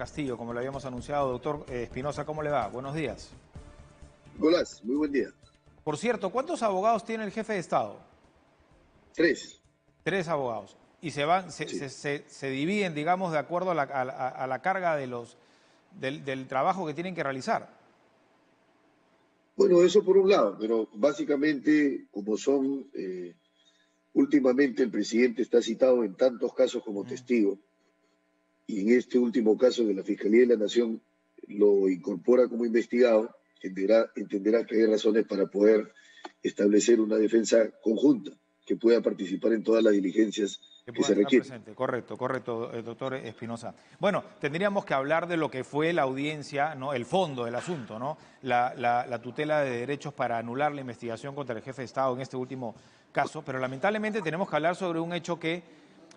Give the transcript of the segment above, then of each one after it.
Castillo, como lo habíamos anunciado. Doctor Espinosa, ¿cómo le va? Buenos días. Nicolás, muy buen día. Por cierto, ¿cuántos abogados tiene el jefe de Estado? Tres. 3 abogados. Y Sí. se dividen, digamos, de acuerdo a la carga del trabajo que tienen que realizar. Bueno, eso por un lado, pero básicamente, como últimamente el presidente está citado en tantos casos como Ujú. testigo, y en este último caso de la Fiscalía de la Nación lo incorpora como investigado, entenderá que hay razones para poder establecer una defensa conjunta que pueda participar en todas las diligencias Que que puedan se estar requieren. presentes. Correcto, correcto, doctor Espinosa. Bueno, tendríamos que hablar de lo que fue la audiencia, ¿no? El fondo del asunto, ¿no? La tutela de derechos para anular la investigación contra el jefe de Estado en este último caso, pero lamentablemente tenemos que hablar sobre un hecho que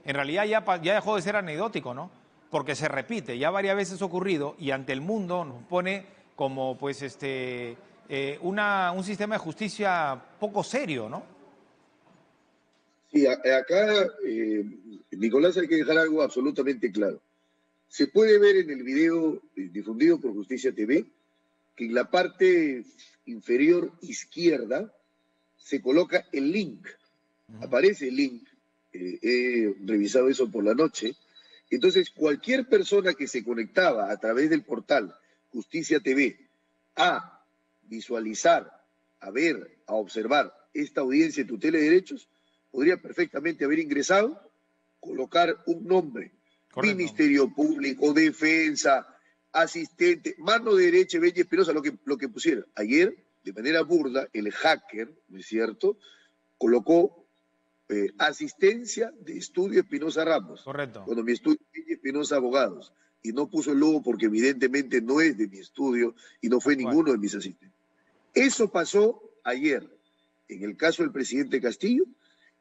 en realidad ya dejó de ser anecdótico, ¿no? Porque se repite, ya varias veces ha ocurrido y ante el mundo nos pone como pues un sistema de justicia poco serio, ¿no? Sí, acá, Nicolás, hay que dejar algo absolutamente claro. Se puede ver en el video difundido por Justicia TV que en la parte inferior izquierda se coloca el link, Ujú. aparece el link, he revisado eso por la noche. Entonces, cualquier persona que se conectaba a través del portal Justicia TV a visualizar, a ver, a observar esta audiencia de tutela de derechos, podría perfectamente haber ingresado, colocar un nombre, Correcto. Ministerio Público, Defensa, asistente, mano derecha, Benji Espinosa, lo que pusiera. Ayer, de manera burda, el hacker, ¿no es cierto?, colocó asistencia de estudio Espinosa Ramos, Correcto. cuando mi estudio es Espinosa Abogados, y no puso el logo porque evidentemente no es de mi estudio y no fue Tal cual. ninguno de mis asistentes. Eso pasó ayer en el caso del presidente Castillo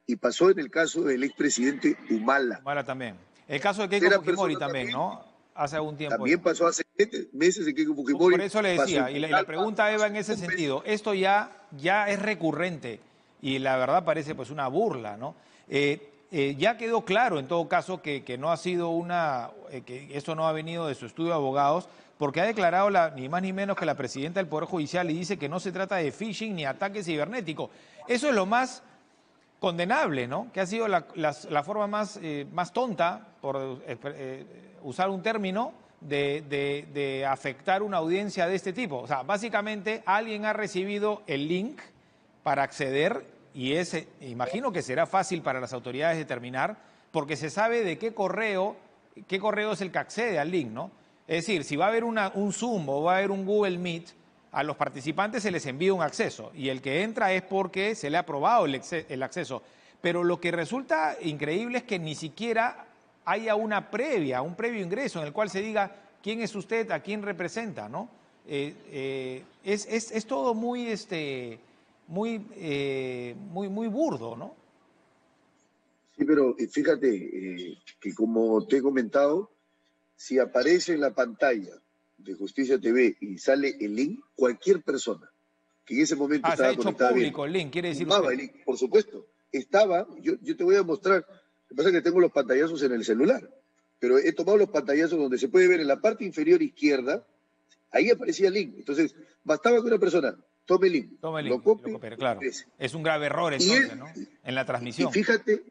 y pasó en el caso del expresidente Humala. Humala también. El caso de Keiko Tercera Fujimori persona también, también, ¿no? Hace algún tiempo también ya. pasó hace meses en Keiko Por Fujimori, eso le pasó decía, en y la Montalva, pregunta, Eva, pasó en en ese Tumbes. sentido, esto ya es recurrente y la verdad parece pues una burla, ¿no? Ya quedó claro en todo caso que no ha sido que esto no ha venido de su estudio de abogados, porque ha declarado ni más ni menos que la presidenta del Poder Judicial y dice que no se trata de phishing ni ataque cibernético. Eso es lo más condenable, ¿no? Que ha sido la forma más tonta, por usar un término, de afectar una audiencia de este tipo. O sea, básicamente alguien ha recibido el link para acceder y imagino que será fácil para las autoridades determinar, porque se sabe de qué correo es el que accede al link, ¿no? Es decir, si va a haber un Zoom o va a haber un Google Meet, a los participantes se les envía un acceso y el que entra es porque se le ha aprobado el acceso. Pero lo que resulta increíble es que ni siquiera haya un previo ingreso en el cual se diga quién es usted, a quién representa, ¿no? Es todo muy burdo, ¿no? Sí, pero fíjate que como te he comentado, si aparece en la pantalla de Justicia TV y sale el link, cualquier persona que en ese momento Ah, se ha estaba hecho conectada viendo, público el link, quiere decir tomaba usted. el link, por supuesto, yo te voy a mostrar, lo que pasa es que tengo los pantallazos en el celular, pero he tomado los pantallazos donde se puede ver en la parte inferior izquierda, ahí aparecía el link. Entonces, bastaba que una persona tome el link, Toma el lo link y lo copie copiaré, y claro. ingrese. Es un grave error Y, entonces, ¿no? En la y transmisión. fíjate,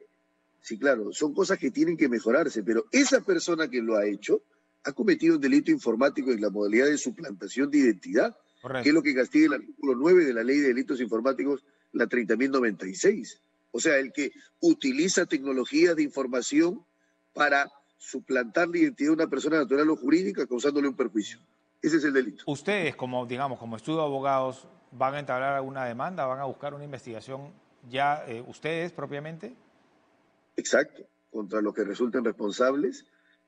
sí, claro, son cosas que tienen que mejorarse, pero esa persona que lo ha hecho ha cometido un delito informático en la modalidad de suplantación de identidad, que es Correcto. lo que castiga el artículo 9 de la Ley de Delitos Informáticos, la 30.096. O sea, el que utiliza tecnologías de información para suplantar la identidad de una persona natural o jurídica causándole un perjuicio. Ese es el delito. Ustedes, como digamos, como estudio de abogados, ¿van a entablar alguna demanda? ¿Van a buscar una investigación ya ustedes propiamente? Exacto, contra los que resulten responsables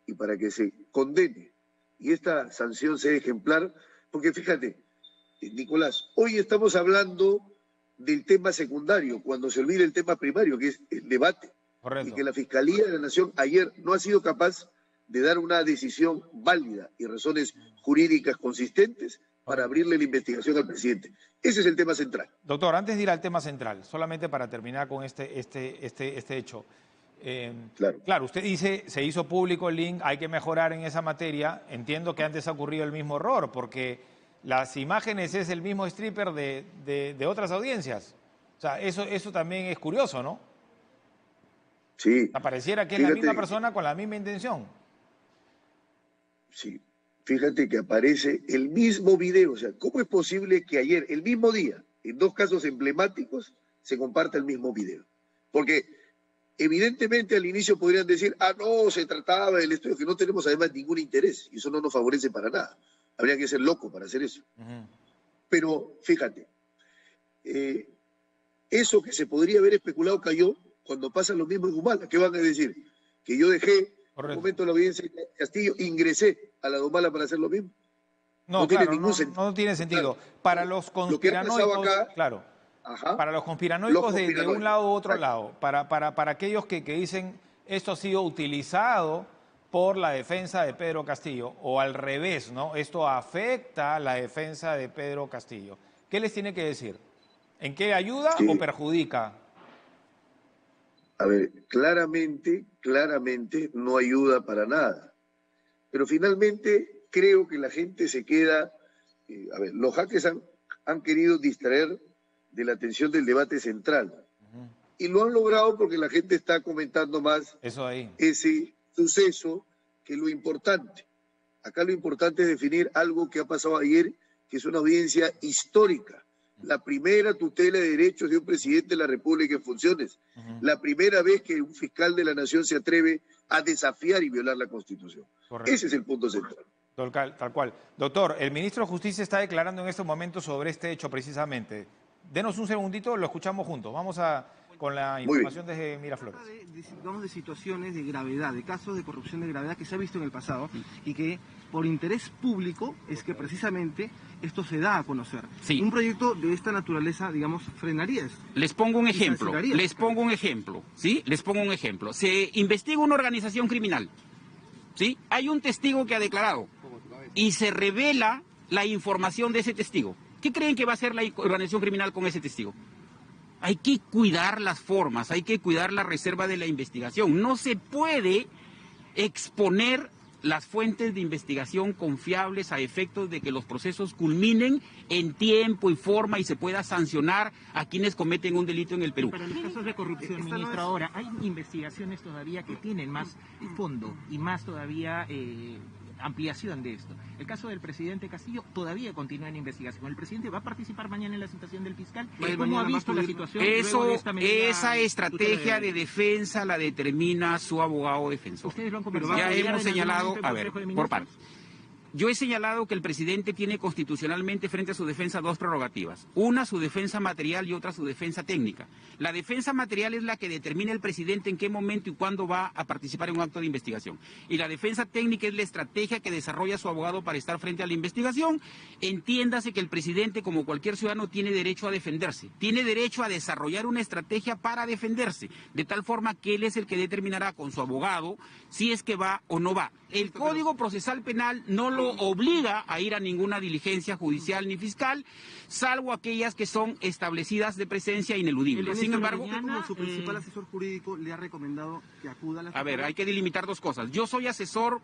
y para que se condene. Y esta sanción sea ejemplar, porque fíjate, Nicolás, hoy estamos hablando del tema secundario, cuando se olvida el tema primario, que es el debate, y que Correcto. la Fiscalía de la Nación ayer no ha sido capaz de dar una decisión válida y razones jurídicas consistentes para Correcto. abrirle la investigación al presidente. Ese es el tema central. Doctor, antes de ir al tema central, solamente para terminar con este hecho. Claro, usted dice, se hizo público el link, hay que mejorar en esa materia. Entiendo que antes ha ocurrido el mismo error, porque las imágenes es el mismo stripper de otras audiencias. O sea, eso también es curioso, ¿no? Sí. Pareciera que es la misma persona con la misma intención. Sí. Fíjate que aparece el mismo video. O sea, ¿cómo es posible que ayer, el mismo día, en dos casos emblemáticos, se comparta el mismo video? Porque evidentemente al inicio podrían decir, no, se trataba del estudio, que no tenemos además ningún interés, y eso no nos favorece para nada. Habría que ser loco para hacer eso. Pero fíjate, eso que se podría haber especulado cayó cuando pasan los mismos en Humala. ¿Qué van a decir? Que yo dejé un momento la audiencia de Castillo, ingresé a la de Humala para hacer lo mismo. No, tiene claro, ningún sentido. No tiene sentido. Para los conspiranoicos, claro, para los conspiranoicos de un lado u otro lado, para aquellos que dicen esto ha sido utilizado por la defensa de Pedro Castillo, o al revés, ¿no? Esto afecta a la defensa de Pedro Castillo. ¿Qué les tiene que decir? ¿En qué ayuda o perjudica? A ver, claramente no ayuda para nada. Pero finalmente creo que la gente se queda... los hackers han querido distraer de la atención del debate central. Y lo han logrado porque la gente está comentando más ese suceso que lo importante. Acá lo importante es definir algo que ha pasado ayer, que es una audiencia histórica. La primera tutela de derechos de un presidente de la República en funciones. La primera vez que un fiscal de la nación se atreve a desafiar y violar la Constitución. Correcto. Ese es el punto central. Tal cual. Doctor, el ministro de Justicia está declarando en estos momentos sobre este hecho precisamente. Denos un segundito, lo escuchamos juntos. Vamos con la información desde Miraflores. De situaciones de gravedad, de casos de corrupción de gravedad que se ha visto en el pasado y que por interés público es que precisamente esto se da a conocer. Sí. Un proyecto de esta naturaleza, digamos, frenaría esto. Les pongo un ejemplo, ¿sí? Les pongo un ejemplo. Se investiga una organización criminal, ¿sí? Hay un testigo que ha declarado y se revela la información de ese testigo. ¿Qué creen que va a hacer la organización criminal con ese testigo? Hay que cuidar las formas, hay que cuidar la reserva de la investigación. No se puede exponer las fuentes de investigación confiables a efectos de que los procesos culminen en tiempo y forma y se pueda sancionar a quienes cometen un delito en el Perú. Para los casos de corrupción, ministro, ahora hay investigaciones todavía que tienen más fondo y más todavía ampliación de esto. El caso del presidente Castillo todavía continúa en investigación. ¿El presidente va a participar mañana en la citación del fiscal? ¿Cómo ha visto la situación? Esa estrategia de defensa la determina su abogado defensor. Ustedes lo han conversado. Ya hemos señalado, a ver, por partes. Yo he señalado que el presidente tiene constitucionalmente frente a su defensa dos prerrogativas. Una, su defensa material y otra, su defensa técnica. La defensa material es la que determina el presidente en qué momento y cuándo va a participar en un acto de investigación. Y la defensa técnica es la estrategia que desarrolla su abogado para estar frente a la investigación. Entiéndase que el presidente, como cualquier ciudadano, tiene derecho a defenderse. Tiene derecho a desarrollar una estrategia para defenderse. De tal forma que él es el que determinará con su abogado si es que va o no va. El Código Procesal Penal no lo obliga a ir a ninguna diligencia judicial ni fiscal, salvo aquellas que son establecidas de presencia ineludible. Sin embargo, como su principal asesor jurídico le ha recomendado que acuda a la... A ver, hay que delimitar dos cosas. Yo soy asesor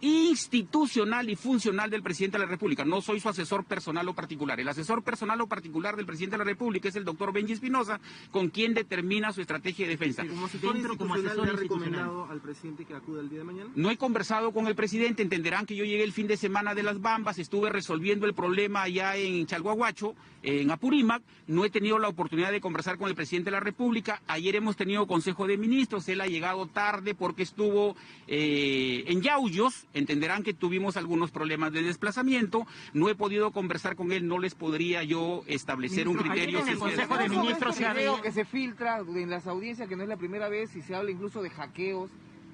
institucional y funcional del presidente de la República. No soy su asesor personal o particular. El asesor personal o particular del presidente de la República es el doctor Benji Espinosa, con quien determina su estrategia de defensa. ¿Como asesor institucional le ha recomendado al presidente que acuda el día de mañana? No he conversado con el presidente. Entenderán que yo llegué el fin de semana de las Bambas, estuve resolviendo el problema allá en Chalhuahuacho, en Apurímac. No he tenido la oportunidad de conversar con el presidente de la República. Ayer hemos tenido Consejo de Ministros. Él ha llegado tarde porque estuvo en Yauyos. Entenderán que tuvimos algunos problemas de desplazamiento. No he podido conversar con él. No les podría yo establecer un criterio. En el Consejo de Ministros se ha video que se filtra en las audiencias, que no es la primera vez, y se habla incluso de hackeos.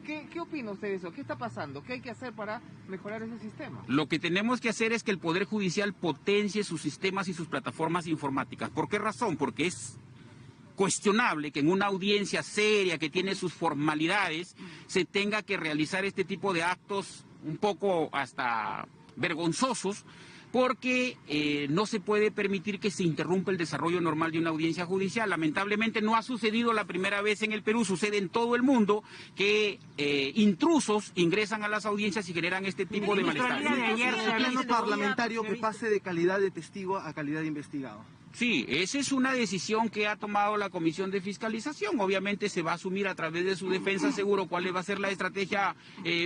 ¿Qué opina usted de eso? ¿Qué está pasando? ¿Qué hay que hacer para mejorar ese sistema? Lo que tenemos que hacer es que el Poder Judicial potencie sus sistemas y sus plataformas informáticas. ¿Por qué razón? Porque es cuestionable que en una audiencia seria que tiene sus formalidades se tenga que realizar este tipo de actos un poco hasta vergonzosos porque no se puede permitir que se interrumpa el desarrollo normal de una audiencia judicial. Lamentablemente no ha sucedido la primera vez en el Perú, sucede en todo el mundo que intrusos ingresan a las audiencias y generan este tipo de malestar. El pleno parlamentario que pase de calidad de testigo a calidad de investigado. Sí, esa es una decisión que ha tomado la Comisión de Fiscalización. Obviamente se va a asumir a través de su defensa seguro cuál va a ser la estrategia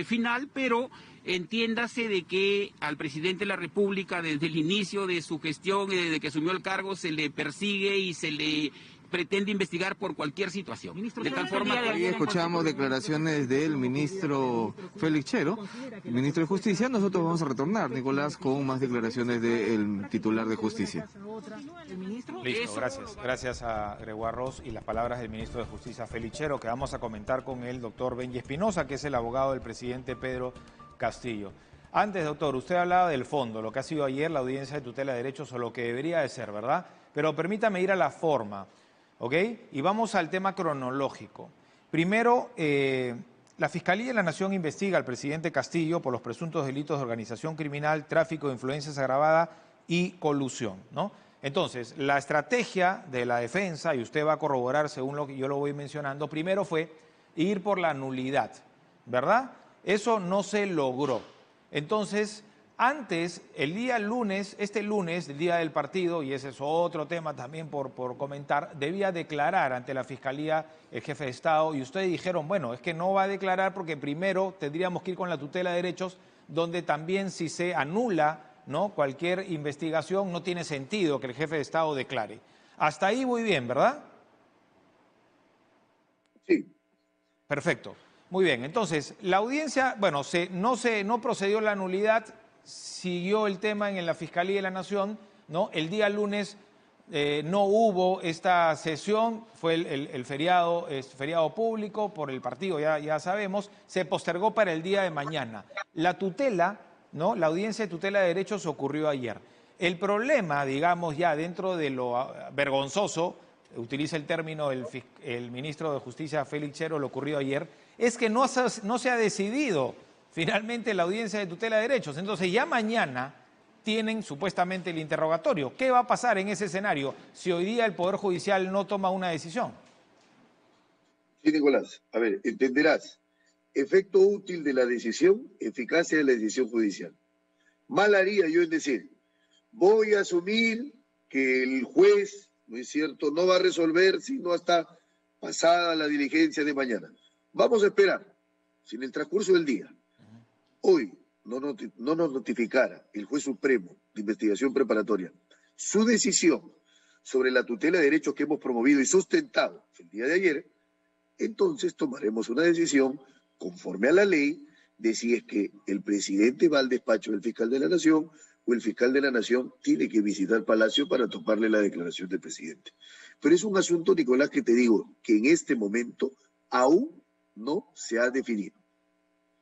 final, pero entiéndase de que al presidente de la República desde el inicio de su gestión y desde que asumió el cargo se le persigue y se le pretende investigar por cualquier situación. De tal forma que hoy escuchamos declaraciones del ministro Félix Chero, ministro de Justicia. Nosotros vamos a retornar, Nicolás, con más declaraciones del titular de Justicia. Listo, gracias. Gracias a Gregoire Ross y las palabras del ministro de Justicia Félix Chero, que vamos a comentar con el doctor Benji Espinosa, que es el abogado del presidente Pedro Castillo. Antes, doctor, usted hablaba del fondo, lo que ha sido ayer la audiencia de tutela de derechos o lo que debería de ser, ¿verdad? Pero permítame ir a la forma. ¿Ok? Y vamos al tema cronológico. Primero, la Fiscalía de la Nación investiga al presidente Castillo por los presuntos delitos de organización criminal, tráfico de influencias agravada y colusión, ¿no? Entonces, la estrategia de la defensa, y usted va a corroborar según lo que yo lo voy mencionando, primero fue ir por la nulidad, ¿verdad? Eso no se logró. Entonces, antes, el día lunes, este lunes, el día del partido, y ese es otro tema también por comentar, debía declarar ante la Fiscalía el jefe de Estado, y ustedes dijeron, bueno, es que no va a declarar porque primero tendríamos que ir con la tutela de derechos, donde también si se anula, ¿no?, cualquier investigación, no tiene sentido que el jefe de Estado declare. Hasta ahí muy bien, ¿verdad? Sí. Perfecto. Muy bien. Entonces, la audiencia, bueno, no procedió la nulidad, siguió el tema en la Fiscalía de la Nación, ¿no? El día lunes no hubo esta sesión, fue el feriado público por el partido, ya sabemos, se postergó para el día de mañana. La tutela, ¿no?, la audiencia de tutela de derechos ocurrió ayer. El problema, digamos, ya dentro de lo vergonzoso, utiliza el término el ministro de Justicia Félix Chero, lo ocurrido ayer, es que no se ha decidido finalmente la audiencia de tutela de derechos. Entonces ya mañana tienen supuestamente el interrogatorio. ¿Qué va a pasar en ese escenario si hoy día el Poder Judicial no toma una decisión? Sí, Nicolás. A ver, entenderás. Efecto útil de la decisión, eficacia de la decisión judicial. Mal haría yo en decir, voy a asumir que el juez, ¿no es cierto?, no va a resolver sino hasta pasada la diligencia de mañana. Vamos a esperar, si en el transcurso del día hoy no nos notificara el juez supremo de investigación preparatoria su decisión sobre la tutela de derechos que hemos promovido y sustentado el día de ayer, entonces tomaremos una decisión conforme a la ley de si es que el presidente va al despacho del fiscal de la Nación o el fiscal de la Nación tiene que visitar Palacio para tomarle la declaración del presidente. Pero es un asunto, Nicolás, que te digo que en este momento aún no se ha definido.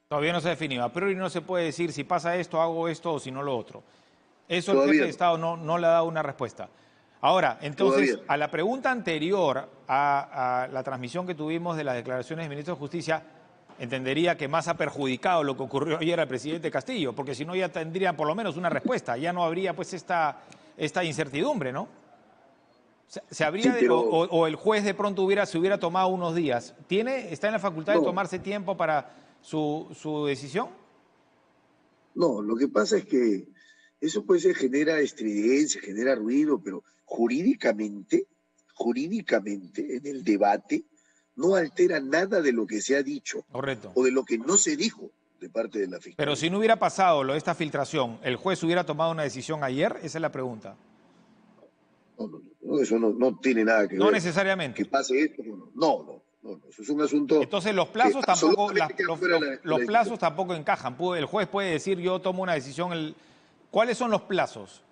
Todavía no se ha definido. A priori no se puede decir si pasa esto, hago esto o si no lo otro. Eso Todavía el jefe de Estado no le ha dado una respuesta. Ahora, entonces, Todavía. a la pregunta anterior a la transmisión que tuvimos de las declaraciones del ministro de Justicia, entendería que más ha perjudicado lo que ocurrió ayer al presidente Castillo, porque si no ya tendría por lo menos una respuesta, ya no habría pues esta incertidumbre, ¿no? ¿Se habría Sí, o el juez de pronto se hubiera tomado unos días? ¿Está en la facultad de tomarse tiempo para su decisión? No, lo que pasa es que eso pues genera estridencia, genera ruido, pero jurídicamente, en el debate, no altera nada de lo que se ha dicho. Correcto. O de lo que no se dijo de parte de la Fiscalía. Pero si no hubiera pasado esta filtración, ¿el juez hubiera tomado una decisión ayer? Esa es la pregunta. No, eso no tiene nada que ver. No necesariamente. Que pase esto, no, eso es un asunto. Entonces los plazos tampoco encajan. El juez puede decir, yo tomo una decisión. ¿Cuáles son los plazos?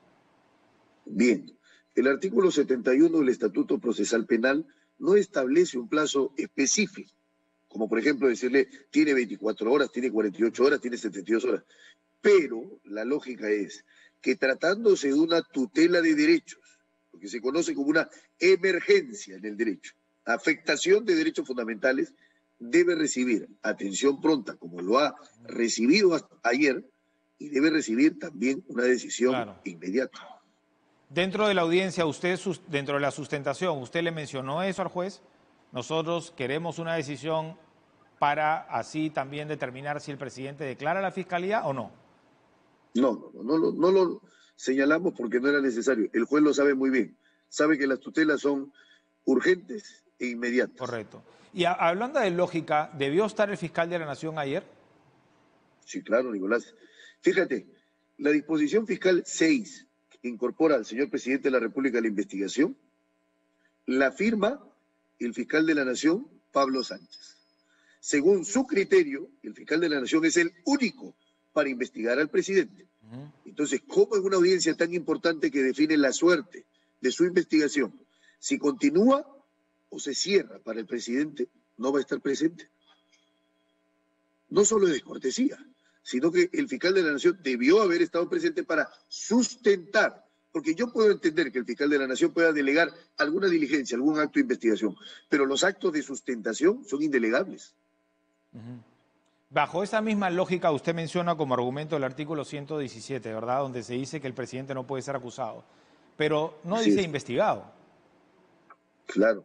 Bien, el artículo 71 del Estatuto Procesal Penal no establece un plazo específico, como por ejemplo decirle, tiene 24 horas, tiene 48 horas, tiene 72 horas. Pero la lógica es que tratándose de una tutela de derechos, lo que se conoce como una emergencia en el derecho, afectación de derechos fundamentales, debe recibir atención pronta, como lo ha recibido hasta ayer, y debe recibir también una decisión Claro. inmediata. Dentro de la audiencia, dentro de la sustentación, ¿usted le mencionó eso al juez? Nosotros queremos una decisión para así también determinar si el presidente declara a la fiscalía o no. No lo señalamos porque no era necesario. El juez lo sabe muy bien. Sabe que las tutelas son urgentes e inmediatas. Correcto. Y hablando de lógica, ¿debió estar el fiscal de la Nación ayer? Sí, claro, Nicolás. Fíjate, la disposición fiscal 6, que incorpora al señor presidente de la República a la investigación, la firma el fiscal de la Nación, Pablo Sánchez. Según su criterio, el fiscal de la Nación es el único para investigar al presidente. Entonces, ¿cómo en una audiencia tan importante que define la suerte de su investigación, si continúa o se cierra para el presidente, no va a estar presente? No solo es descortesía, sino que el fiscal de la Nación debió haber estado presente para sustentar, porque yo puedo entender que el fiscal de la Nación pueda delegar alguna diligencia, algún acto de investigación, pero los actos de sustentación son indelegables. Bajo esa misma lógica, usted menciona como argumento el artículo 117, ¿verdad? Donde se dice que el presidente no puede ser acusado, pero no dice investigado. Claro.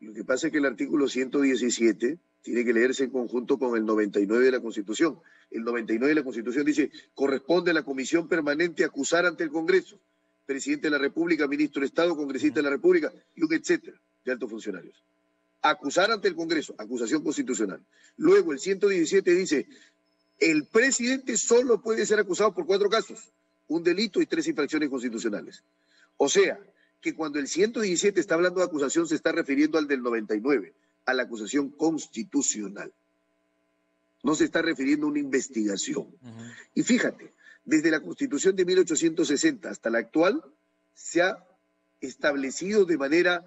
Lo que pasa es que el artículo 117 tiene que leerse en conjunto con el 99 de la Constitución. El 99 de la Constitución dice, corresponde a la Comisión Permanente acusar ante el Congreso, presidente de la República, ministro de Estado, congresista de la República, y un etcétera de altos funcionarios. Acusar ante el Congreso, acusación constitucional. Luego el 117 dice, el presidente solo puede ser acusado por 4 casos, un delito y 3 infracciones constitucionales. O sea, que cuando el 117 está hablando de acusación se está refiriendo al del 99, a la acusación constitucional. No se está refiriendo a una investigación. Y fíjate, desde la Constitución de 1860 hasta la actual, se ha establecido de manera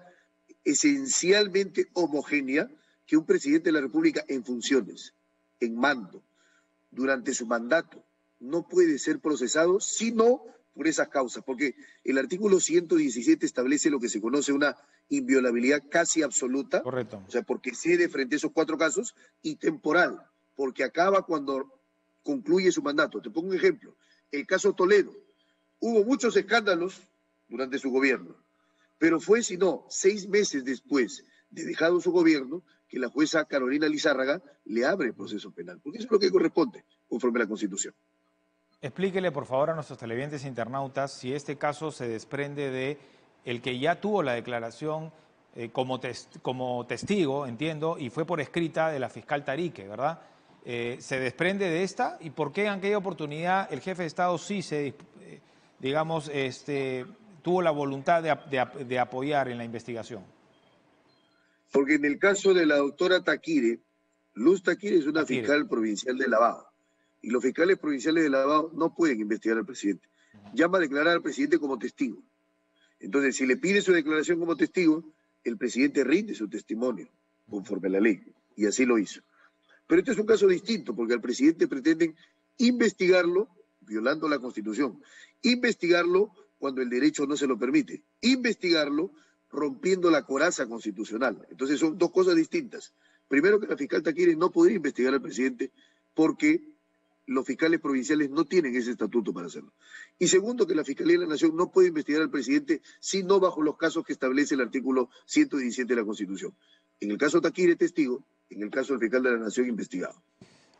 esencialmente homogénea que un presidente de la República en funciones, en mando, durante su mandato, no puede ser procesado sino por esas causas, porque el artículo 117 establece lo que se conoce una inviolabilidad casi absoluta. Correcto. O sea, porque cede frente a esos 4 casos, y temporal, porque acaba cuando concluye su mandato. Te pongo un ejemplo, el caso Toledo. Hubo muchos escándalos durante su gobierno, pero fue, si no, 6 meses después de dejado su gobierno, que la jueza Carolina Lizárraga le abre el proceso penal, porque eso es lo que corresponde, conforme a la Constitución. Explíquele, por favor, a nuestros televidentes e internautas si este caso se desprende de el que ya tuvo la declaración como testigo, entiendo, y fue por escrita de la fiscal Tarique, ¿verdad? ¿Se desprende de esta? ¿Y por qué en aquella oportunidad el jefe de Estado sí tuvo la voluntad de apoyar en la investigación? Porque en el caso de la doctora Taquire, Luz Taquire es una fiscal provincial de Lavado. Y los fiscales provinciales de Lavado no pueden investigar al presidente. Llama a declarar al presidente como testigo. Entonces, si le pide su declaración como testigo, el presidente rinde su testimonio, conforme a la ley. Y así lo hizo. Pero este es un caso distinto, porque al presidente pretenden investigarlo, violando la Constitución. Investigarlo cuando el derecho no se lo permite. Investigarlo rompiendo la coraza constitucional. Entonces son 2 cosas distintas. Primero, que la fiscal Taquire no podría investigar al presidente porque los fiscales provinciales no tienen ese estatuto para hacerlo. Y segundo, que la Fiscalía de la Nación no puede investigar al presidente sino bajo los casos que establece el artículo 117 de la Constitución. En el caso Taquire, testigo; en el caso del fiscal de la Nación, investigado.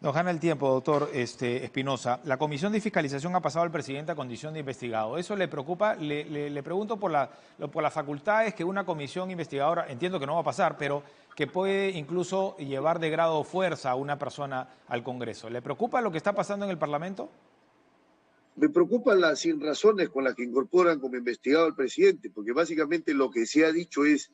Nos gana el tiempo, doctor Espinosa. La Comisión de Fiscalización ha pasado al presidente a condición de investigado. ¿Eso le preocupa? Le pregunto por las facultades que una comisión investigadora, entiendo que no va a pasar, pero que puede incluso llevar de grado o fuerza a una persona al Congreso. ¿Le preocupa lo que está pasando en el Parlamento? Me preocupan las sinrazones con las que incorporan como investigado al presidente, porque básicamente lo que se ha dicho es,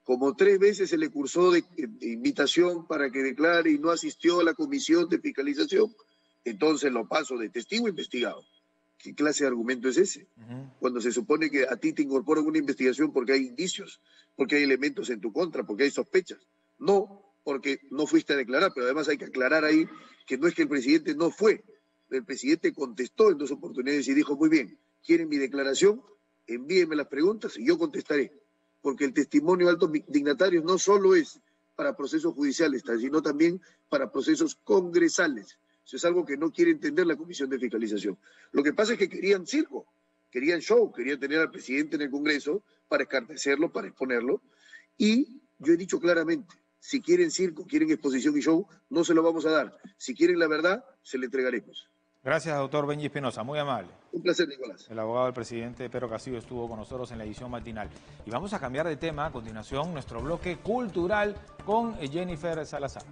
como 3 veces se le cursó de invitación para que declare y no asistió a la comisión de fiscalización, entonces lo paso de testigo a investigado. ¿Qué clase de argumento es ese? Cuando se supone que a ti te incorporan una investigación porque hay indicios, porque hay elementos en tu contra, porque hay sospechas. No porque no fuiste a declarar, pero además hay que aclarar ahí que no es que el presidente no fue. El presidente contestó en 2 oportunidades y dijo, muy bien, ¿quieren mi declaración? Envíenme las preguntas y yo contestaré. Porque el testimonio de altos dignatarios no solo es para procesos judiciales, sino también para procesos congresales. Eso es algo que no quiere entender la Comisión de Fiscalización. Lo que pasa es que querían circo, querían show, querían tener al presidente en el Congreso para escarnecerlo, para exponerlo. Y yo he dicho claramente, si quieren circo, quieren exposición y show, no se lo vamos a dar. Si quieren la verdad, se le entregaremos. Gracias, doctor Benji Espinosa, muy amable. Un placer, Nicolás. El abogado del presidente Pedro Castillo estuvo con nosotros en la edición matinal. Y vamos a cambiar de tema a continuación, nuestro bloque cultural con Jennifer Salazar.